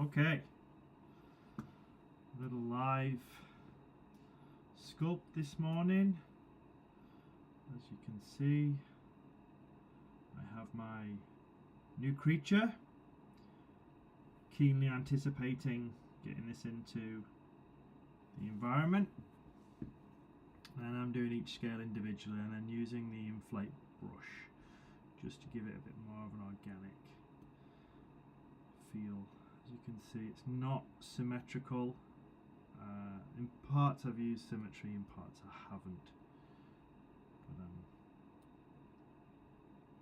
Okay, a little live sculpt this morning. As you can see, I have my new creature, keenly anticipating getting this into the environment, and I'm doing each scale individually and then using the inflate brush just to give it a bit more of an organic feel. As you can see, it's not symmetrical. In parts I've used symmetry, in parts I haven't. But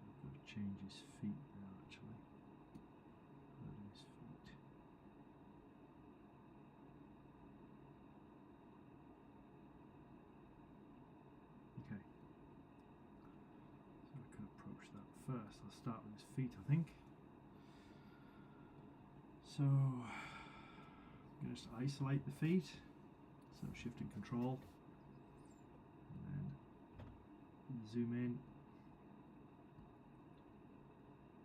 I've got to change his feet there actually. His feet. Okay. So I can approach that first. I'll start with his feet, I think. So I'm going to just isolate the feet, so shift and control, and then zoom in,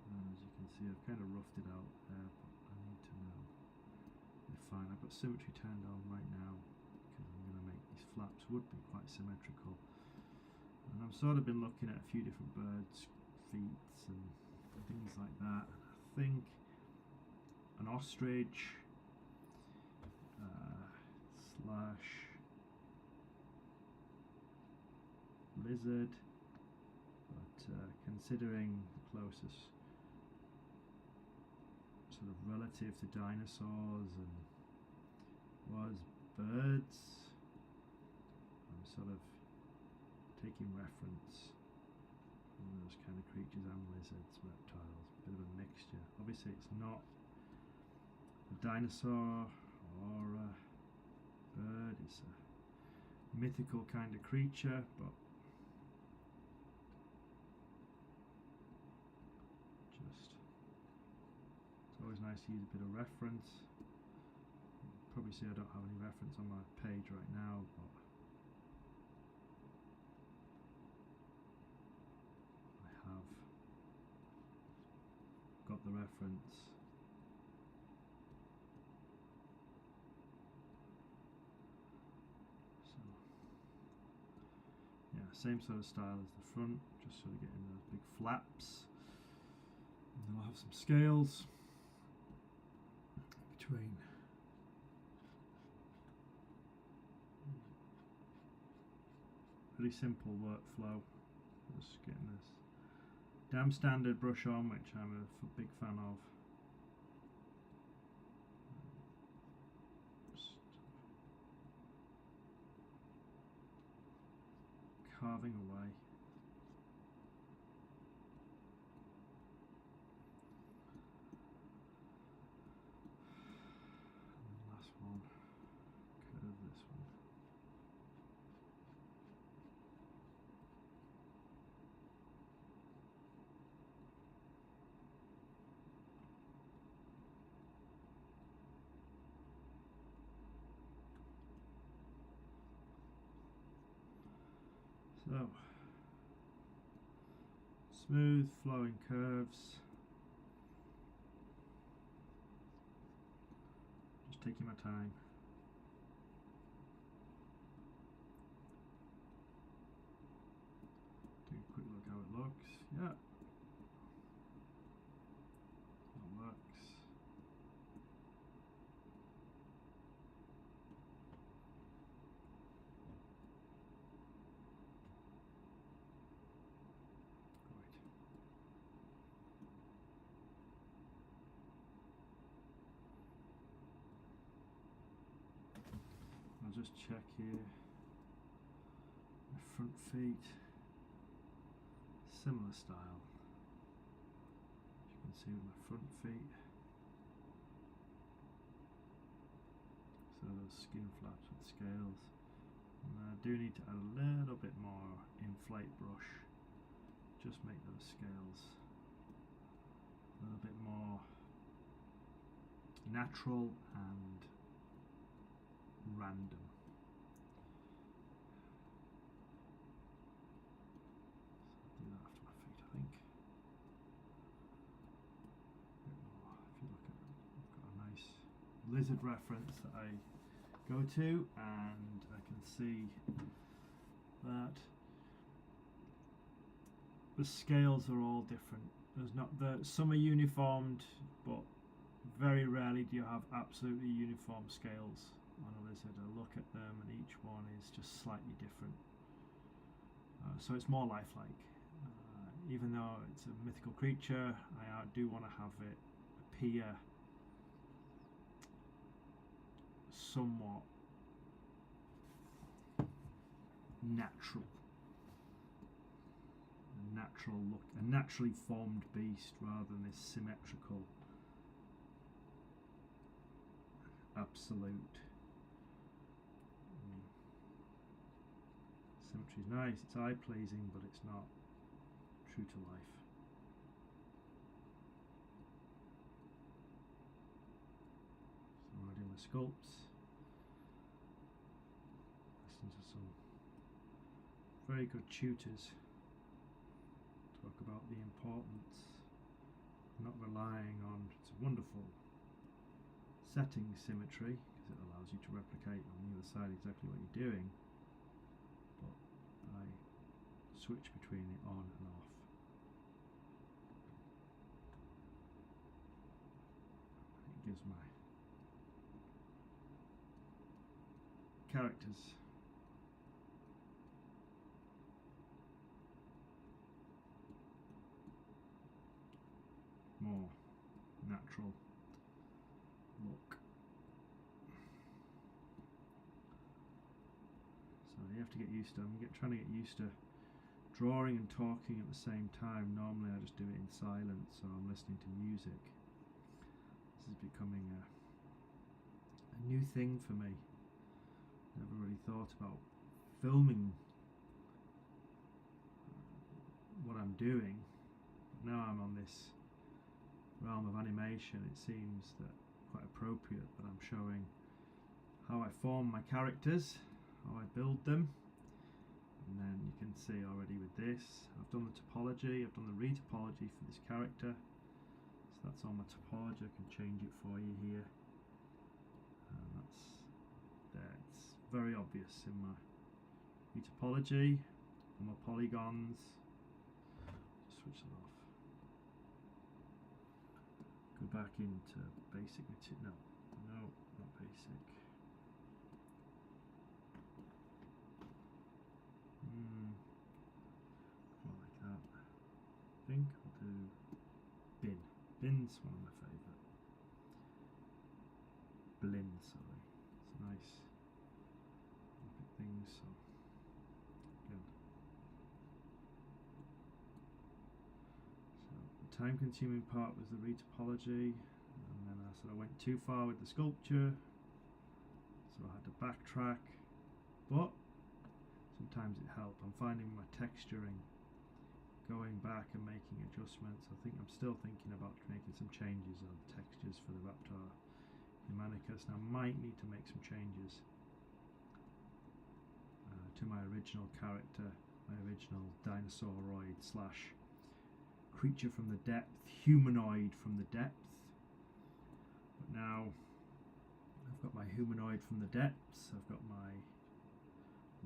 and as you can see I've kind of roughed it out there, but I need to know they're fine. I've got symmetry turned on right now because I'm going to make these flaps would be quite symmetrical, and I've sort of been looking at a few different birds' feet and things like that. I think an ostrich slash lizard, but considering the closest sort of relative to dinosaurs and was birds, I'm sort of taking reference from those kind of creatures and lizards, reptiles, a bit of a mixture. Obviously it's not a dinosaur or a bird, it's a mythical kind of creature, but just it's always nice to use a bit of reference. You can probably see I don't have any reference on my page right now, but I have got the reference. Same sort of style as the front, just sort of getting those big flaps, and then I'll have some scales between pretty simple workflow, just getting this damn standard brush on, which I'm a big fan of. Carving away. And the last one, curve this one. So, smooth flowing curves, just taking my time. Take a quick look how it looks. Yeah, that works. I'll just check here. My front feet, similar style. As you can see with my front feet. So those skin flaps with scales. And I do need to add a little bit more inflate brush. Just make those scales a little bit more natural and random. So I'll do that after my feet, I think. A bit more. If you look at it, I've got a nice lizard reference that I go to, and I can see that the scales are all different. Some are uniformed, but very rarely do you have absolutely uniform scales on a lizard. I look at them and each one is just slightly different. So it's more lifelike. Even though it's a mythical creature, I do want to have it appear somewhat natural. A natural look, a naturally formed beast rather than this symmetrical absolute. Symmetry is nice, it's eye pleasing, but it's not true to life. So when I do my sculpts, listen to some very good tutors talk about the importance of not relying on, it's a wonderful setting symmetry because it allows you to replicate on the other side exactly what you're doing, but I switch between it on and off. It gives my characters more natural look. So you have to get used to, trying to get used to drawing and talking at the same time. Normally I just do it in silence, so I'm listening to music. This is becoming a new thing for me. Never really thought about filming what I'm doing. But now I'm on this realm of animation, it seems that quite appropriate that I'm showing how I form my characters, how I build them. And then you can see already with this, I've done the topology, I've done the retopology for this character. So that's on my topology, I can change it for you here. And that's there, it's very obvious in my retopology, on my polygons. Just switch that off. Go back into basic material, no, not basic. More like that. I think I'll do bin. Bin's one of my favourite. Blin, sorry. It's nice. Look at things, so again. So the time consuming part was the retopology, and then I sort of went too far with the sculpture, so I had to backtrack, but sometimes it helped. I'm finding my texturing, going back and making adjustments. I think I'm still thinking about making some changes on the textures for the Raptor Humanicus, and I might need to make some changes to my original character, my original dinosauroid slash creature from the depth, humanoid from the depth. But now I've got my humanoid from the depths, I've got my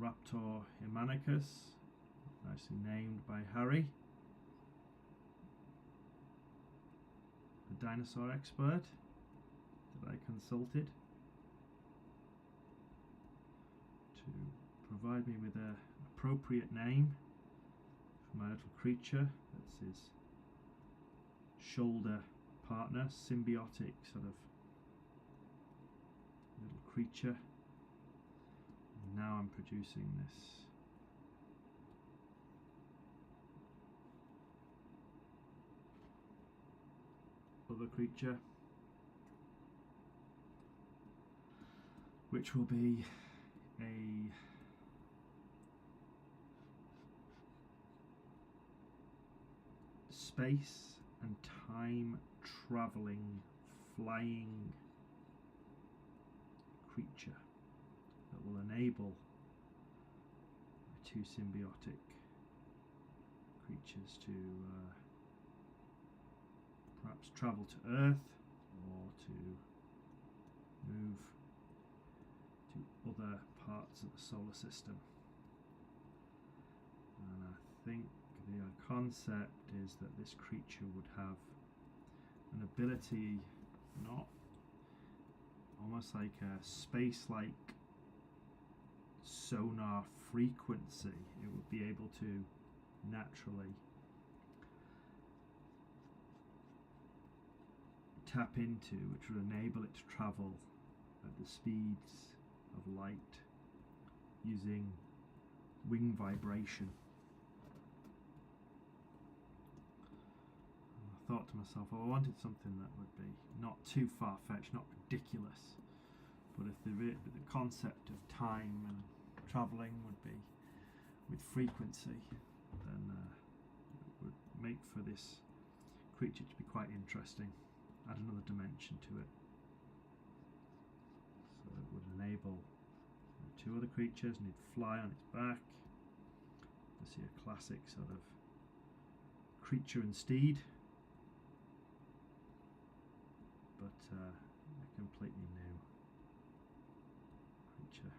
Raptor Humanicus, nicely named by Harry, the dinosaur expert that I consulted to provide me with an appropriate name for my little creature. That's his shoulder partner, symbiotic sort of little creature. And now I'm producing this other creature, which will be a space and time traveling flying creature that will enable the two symbiotic creatures to perhaps travel to Earth or to move to other parts of the solar system. And I think the concept is that this creature would have an ability, not almost like a space-like sonar frequency. It would be able to naturally tap into, which would enable it to travel at the speeds of light using wing vibration. And I thought to myself, oh, I wanted something that would be not too far-fetched, not ridiculous, but if the concept of time and travelling would be with frequency, then it would make for this creature to be quite interesting. Add another dimension to it. So it would enable two other creatures, and he'd fly on its back. You see a classic sort of creature and steed, but a completely new creature.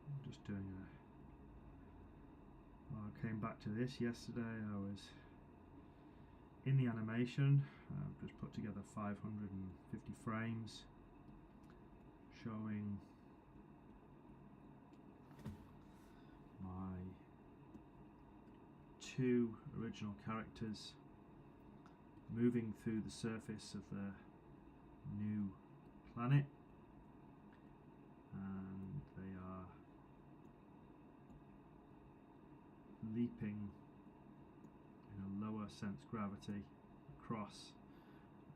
I'm just doing I came back to this yesterday. I was in the animation. I've just put together 550 frames showing my two original characters moving through the surface of the new planet, and they are leaping in a lower sense gravity across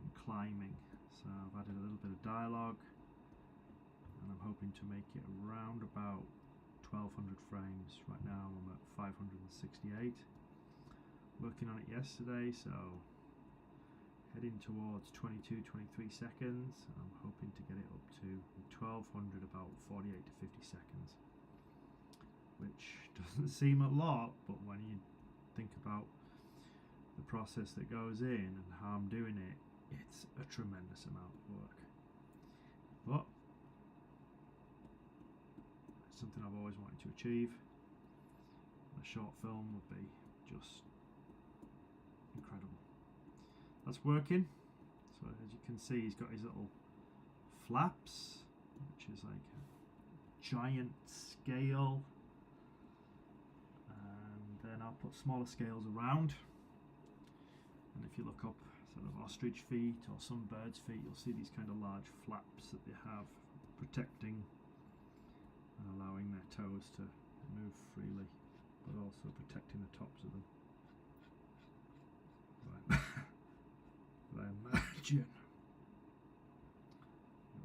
and climbing. So I've added a little bit of dialogue, and I'm hoping to make it around about 1200 frames. Right now I'm at 568. Working on it yesterday, so heading towards 22-23 seconds. I'm hoping to get it up to 1200, about 48 to 50 seconds, which doesn't seem a lot, but when you think about the process that goes in and how I'm doing it, it's a tremendous amount of work. But it's something I've always wanted to achieve. A short film would be just incredible. That's working. So as you can see, he's got his little flaps, which is like a giant scale, and then I'll put smaller scales around. And if you look up sort of ostrich feet or some bird's feet, you'll see these kind of large flaps that they have, protecting and allowing their toes to move freely, but also protecting the tops of them. Right. But I imagine it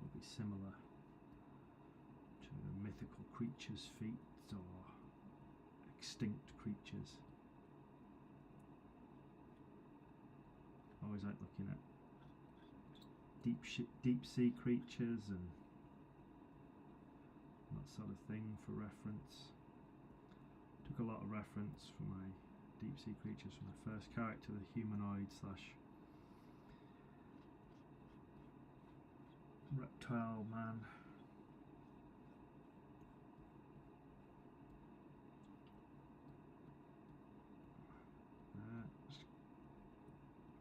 will be similar to the mythical creatures' feet or extinct creatures. I always like looking at deep sea creatures and that sort of thing for reference. Took a lot of reference from my deep sea creatures from my first character, the humanoid slash reptile man.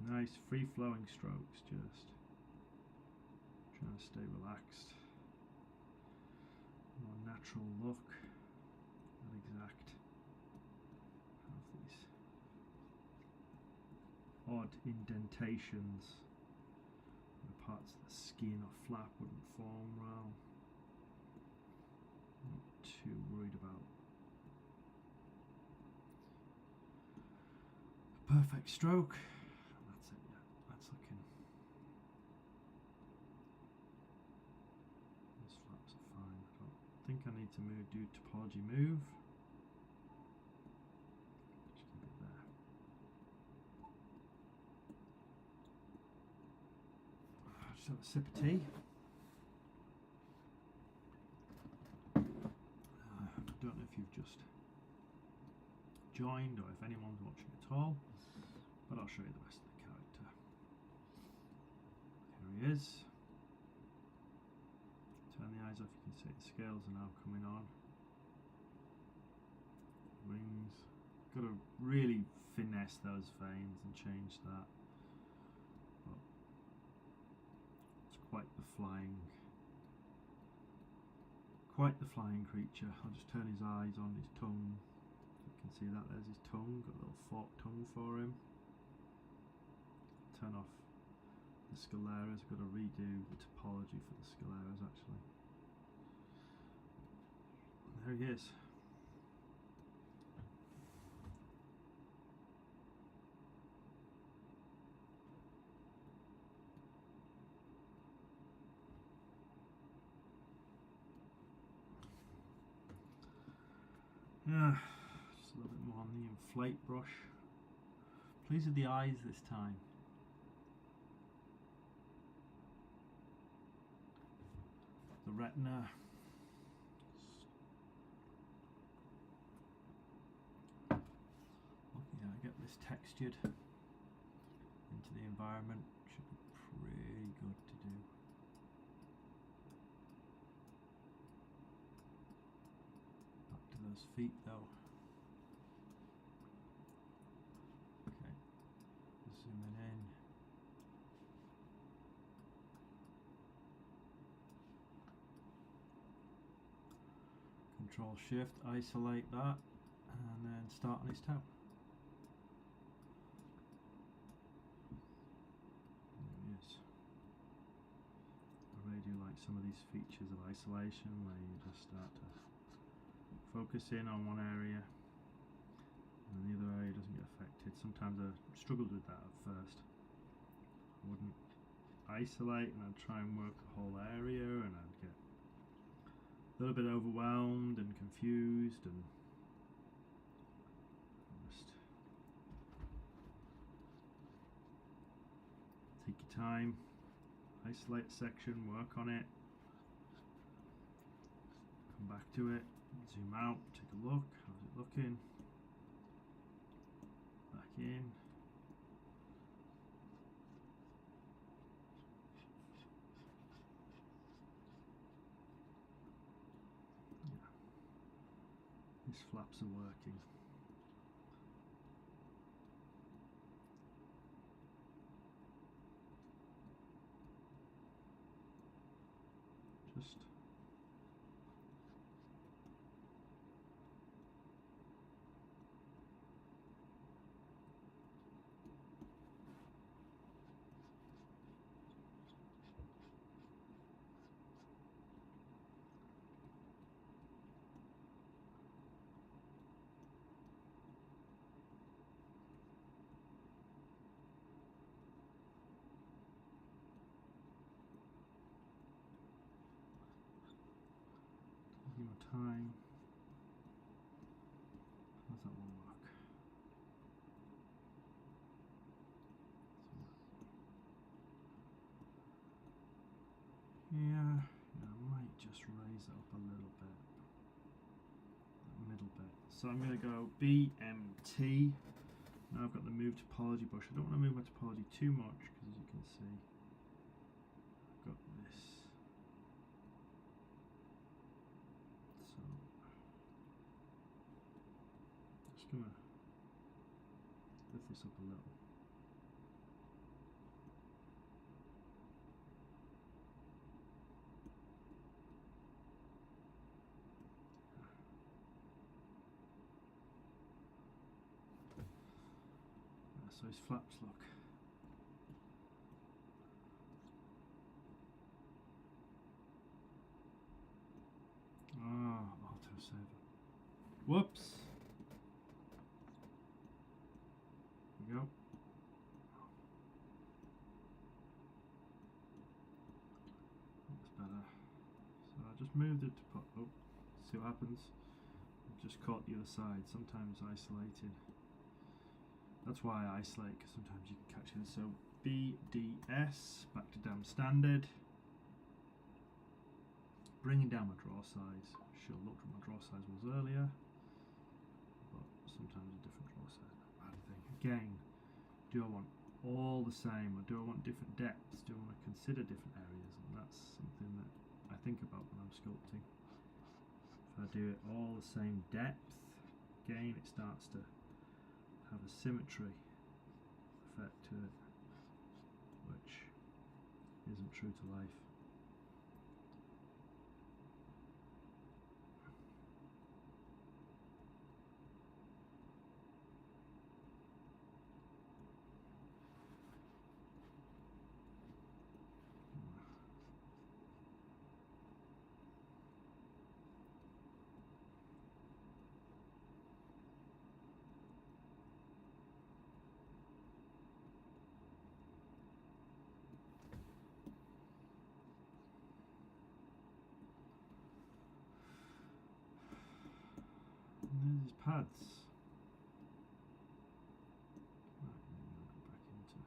Nice free flowing strokes, just trying to stay relaxed. More natural look, not exact. Have these odd indentations where parts of the skin or flap wouldn't form well. Not too worried about a perfect stroke. That's it, yeah, that's looking. Those flaps are fine. I don't think I need to do topology move. Just keep it there. Just have a sip of tea. joined or if anyone's watching at all, but I'll show you the rest of the character. Here he is. Turn the eyes off, you can see the scales are now coming on. Wings. Got to really finesse those veins and change that. But it's quite the flying creature. I'll just turn his eyes on, his tongue. You can see that there's his tongue, got a little forked tongue for him. Turn off the scaleras. I've got to redo the topology for the scaleras actually. And there he is. Just a little bit more on the inflate brush. Pleased with the eyes this time. The retina. Looking at get this textured into the environment should be pretty good to do. Those feet though. Okay, zooming in. Control Shift, isolate that, and then start on his toe. There it is. I really do like some of these features of isolation where you just start to focus in on one area and the other area doesn't get affected. Sometimes I struggled with that at first. I wouldn't isolate and I'd try and work the whole area and I'd get a little bit overwhelmed and confused and just take your time, isolate a section, work on it, come back to it. Zoom out, take a look, how's it looking? Back in. Yeah. These flaps are working. Just taking my time. How's that one work? Yeah, I might just raise it up a little bit. That middle bit. So I'm going to go BMT. Now I've got the move topology brush. I don't want to move my topology too much because as you can see, I've got this. So just going to lift this up a little. So his flaps look. Ah, autosave. Whoops. There we go. That's better. So I just moved it to put. Oh, see what happens? I've just caught the other side. Sometimes isolated. That's why I isolate, because sometimes you can catch it. So BDS, back to damn standard. Bringing down my draw size. Should have looked what my draw size was earlier, but sometimes a different Again, do I want all the same, or do I want different depths? Do I want to consider different areas? And that's something that I think about when I'm sculpting. If I do it all the same depth, again it starts to have a symmetry effect to it, which isn't true to life. And there's his pads. Right, maybe I'll go back into.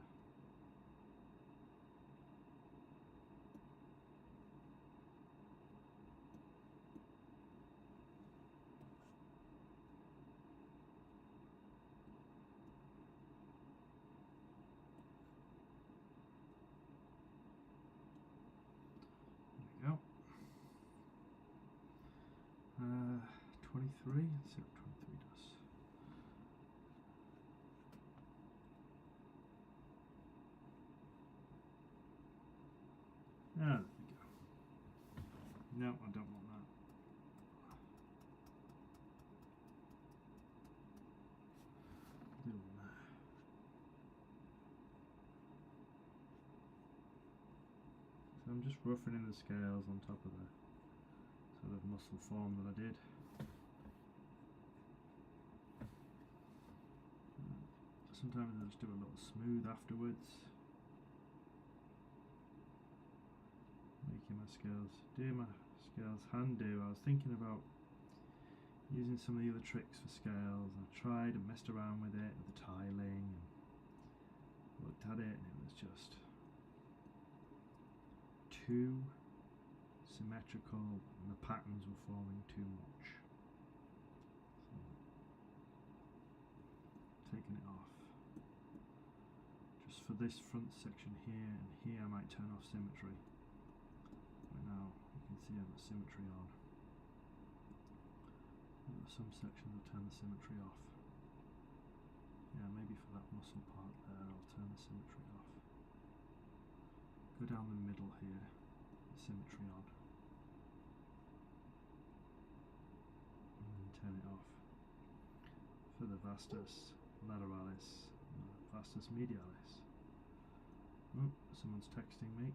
There we go. 23. Let's see what 23 does. Ah, there we go. No, I don't want that. Do that. So I'm just roughing in the scales on top of the sort of muscle form that I did. Sometimes I just do a little smooth afterwards, making my scales, doing my scales hand do. I was thinking about using some of the other tricks for scales, and I tried and messed around with it, with the tiling, and looked at it, and it was just too symmetrical, and the patterns were forming too much. So, taking it off. Just for this front section here and here, I might turn off symmetry. Right now, you can see I've got symmetry on. Some sections I'll turn the symmetry off. Yeah, maybe for that muscle part there, I'll turn the symmetry off. Go down the middle here, the symmetry on. And then turn it off. For the vastus lateralis, vastus medialis. Oh, someone's texting me.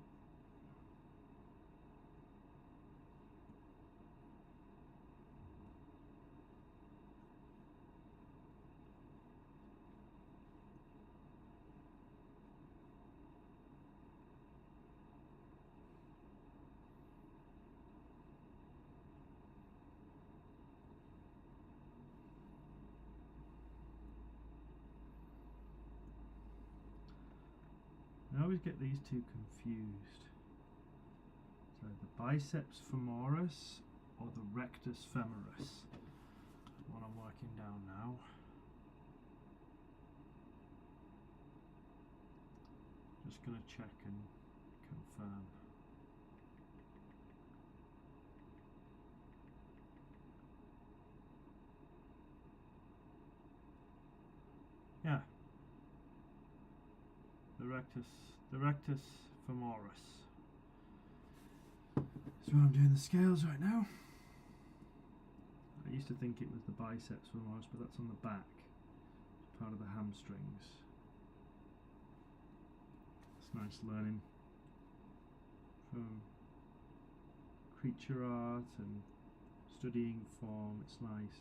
I always get these two confused. So the biceps femoris or the rectus femoris. What I'm working down now. Just going to check and confirm. Yeah. The rectus femoris. So I'm doing the scales right now. I used to think it was the biceps femoris, but that's on the back. It's part of the hamstrings. It's nice learning from creature art and studying form. It's nice.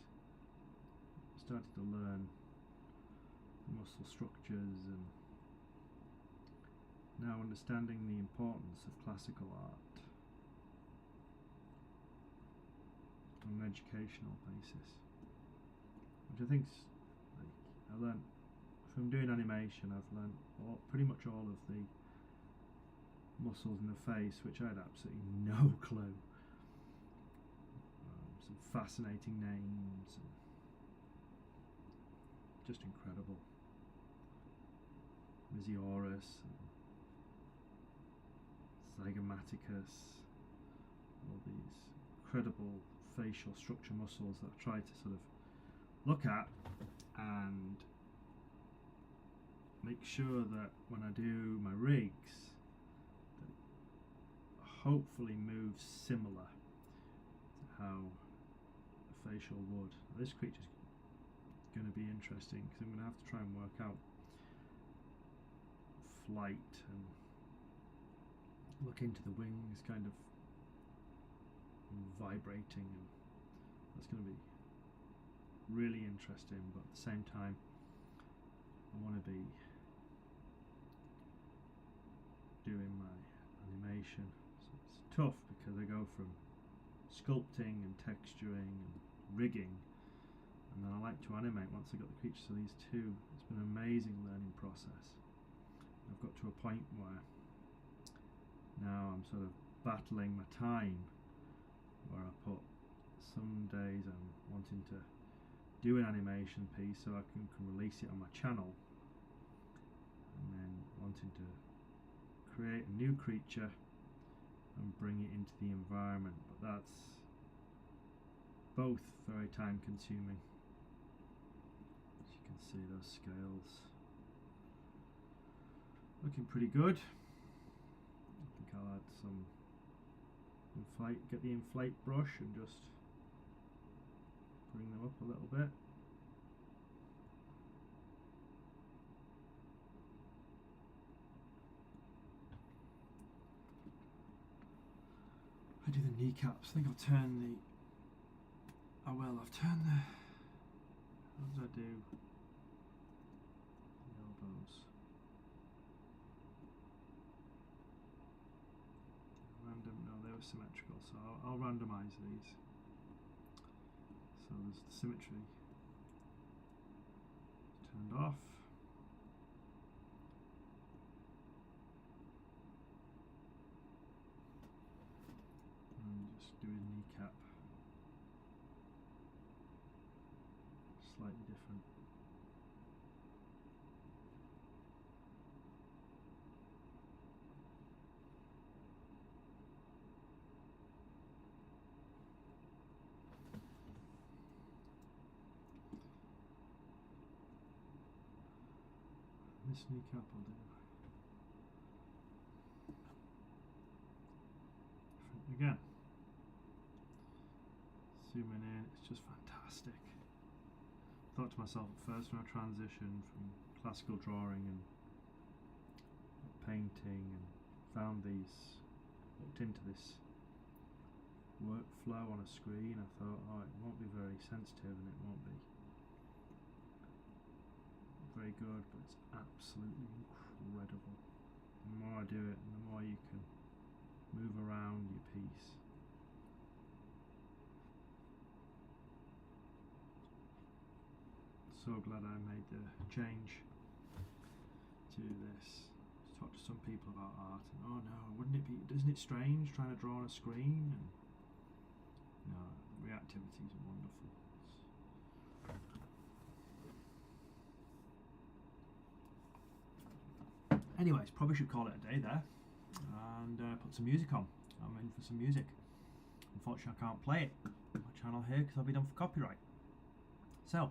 I started to learn muscle structures and now understanding the importance of classical art on an educational basis, which I think's like, I learned from doing animation. I've learned pretty much all of the muscles in the face, which I had absolutely no clue. Some fascinating names, and just incredible. Visioris, Zygomaticus, all these incredible facial structure muscles that I try to sort of look at and make sure that when I do my rigs, that hopefully moves similar to how a facial would. This creature's going to be interesting because I'm going to have to try and work out flight and look into the wings kind of vibrating, and that's going to be really interesting, but at the same time I want to be doing my animation, so it's tough because I go from sculpting and texturing and rigging, and then I like to animate once I got the creature. So these two, it's been an amazing learning process. I've got to a point where now I'm sort of battling my time, where I put some days I'm wanting to do an animation piece so I can release it on my channel, and then wanting to create a new creature and bring it into the environment, but that's both very time consuming. As you can see, those scales looking pretty good. I think I'll add some get the inflate brush and just bring them up a little bit. I do the kneecaps. I think I've turned the... Oh well, I've turned the... How did I do the elbows? Random, no, they were symmetrical, so I'll randomise these. So there's the symmetry turned off. And just do a kneecap slightly different. This kneecap will do. Different again. Zooming in, it's just fantastic. Thought to myself at first when I transitioned from classical drawing and painting and found these, looked into this workflow on a screen, I thought, oh, it won't be very sensitive and it won't be very good, but it's absolutely incredible. The more I do it, the more you can move around your piece. So glad I made the change to this. Just talk to some people about art, and oh no, isn't it strange trying to draw on a screen? And no, reactivity is wonderful. Anyways, probably should call it a day there and put some music on. I'm in for some music. Unfortunately, I can't play it on my channel here because I'll be done for copyright. So,